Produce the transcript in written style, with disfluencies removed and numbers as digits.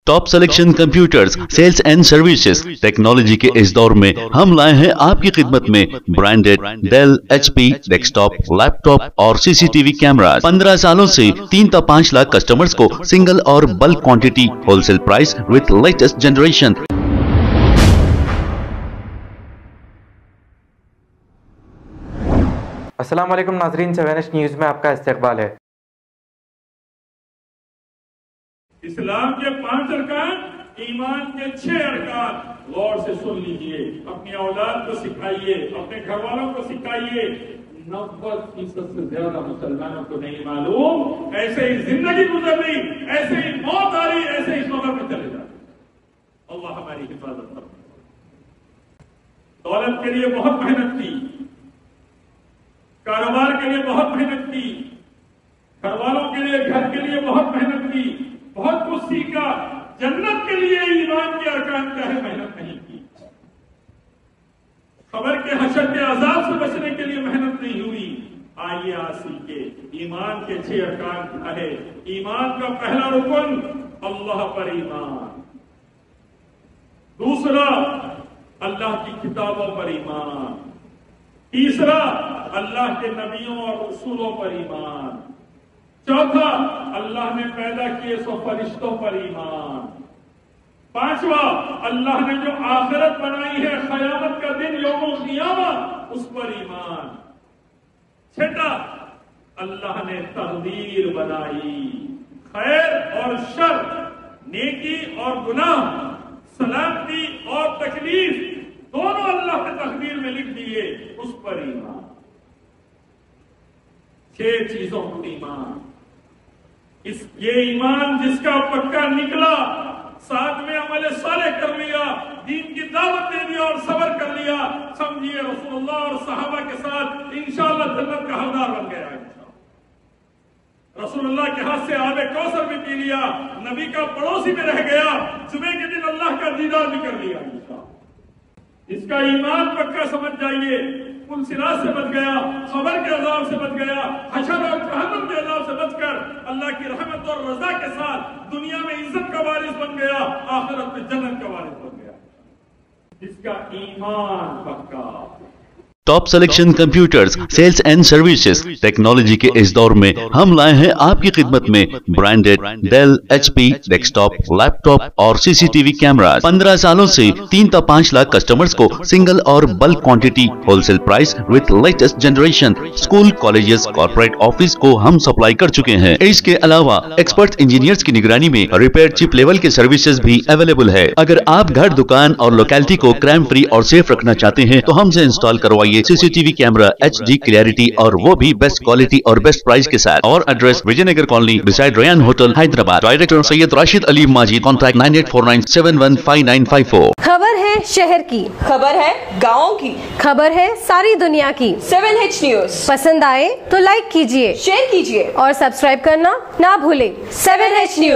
Top selection computers sales and services technology के इस दौर में हम लाए हैं आपकी खिदमत में branded Dell, HP, desktop, laptop और सीसीटीवी कैमरा। 15 सालों से 3 से 5 लाख कस्टमर्स को सिंगल और bulk quantity wholesale price with latest generation. अस्सलाम वालेकुम नाज़रीन, 7H न्यूज़ में आपका इस्तकबाल है। इस्लाम के 5 अरकान, ईमान के 6 अरकान गौर से सुन लीजिए। अपनी औलाद को सिखाइए, अपने घर वालों को सिखाइए। 90% से ज्यादा मुसलमानों को नहीं मालूम। ऐसे ही जिंदगी गुजर रही, ऐसे ही मौत आ रही, ऐसे ही सौदा में चले जाते। अल्लाह हमारी हिफाजत करे। दौलत के लिए बहुत मेहनत की, कारोबार के लिए बहुत मेहनत की, घर वालों के लिए, घर के लिए बहुत मेहनत की, बहुत कुछ सीखा। जन्नत के लिए ईमान के अरकान क्या है, मेहनत नहीं की। खबर के हशर के अजाब से बचने के लिए मेहनत नहीं हुई। आइए आज सीखे ईमान के 6 अरकान क्या है। ईमान का पहला रुकन अल्लाह पर ईमान, दूसरा अल्लाह की किताबों पर ईमान, तीसरा अल्लाह के नबियों और रसूलों पर ईमान, चौथा अल्लाह ने पैदा किए सो फरिश्तों पर ईमान, पांचवा अल्लाह ने जो आखिरत बनाई है, क़यामत का दिन, यौमुल क़ियामा, उस पर ईमान, छठा अल्लाह ने तकदीर बनाई, खैर और शर, नेकी और गुनाह, सलामती और तकलीफ दोनों अल्लाह ने तकदीर में लिख दिए, उस पर ईमान। 6 चीजों पर ईमान। ये ईमान जिसका पक्का निकला, साथ में अमल साले कर लिया, दीन की दावत दे दिया और सबर कर लिया, समझिए रसूलुल्लाह और सहाबा के साथ इंशाअल्लाह जन्नत का हकदार बन गया। रसूलुल्लाह के हाथ से आबे कौसर भी पी लिया, नबी का पड़ोसी में रह गया, जुमे के दिन अल्लाह का दीदार भी कर लिया। इसका ईमान पक्का समझ जाइए, कुल सिरात से बच गया, खबर के अजाब से बच गया, हशर और जहन्नम के अजाब से बचकर अल्लाह की रहमत और रजा के साथ दुनिया में इज्जत का वारिस बन गया, आखिरत में जन्नत का वारिस बन गया। इसका ईमान पक्का। Top selection computers sales and services technology के इस दौर में हम लाए हैं आपकी खिदमत में branded Dell, HP, desktop, laptop और सीसीटीवी कैमरा। 15 सालों से 3 से 5 लाख कस्टमर्स को सिंगल और bulk quantity wholesale price with latest generation. School, colleges, corporate office को हम सप्लाई कर चुके हैं। इसके अलावा एक्सपर्ट इंजीनियर्स की निगरानी में रिपेयर चिप लेवल के सर्विसेज भी अवेलेबल है। अगर आप घर, दुकान और लोकेलिटी को क्राइम फ्री और सेफ रखना चाहते हैं तो हमसे इंस्टॉल करवाइए सीसीटीवी कैमरा HD क्लैरिटी, और वो भी बेस्ट क्वालिटी और बेस्ट प्राइस के साथ। और address Vijaynagar colony beside Ryan hotel, Hyderabad. Director Syed Rashid Ali Majid. Contact 9849715954। खबर है शहर की, खबर है गाँव की, खबर है सारी दुनिया की। 7H न्यूज़ पसंद आए तो लाइक कीजिए, शेयर कीजिए और सब्सक्राइब करना ना भूले। 7H news.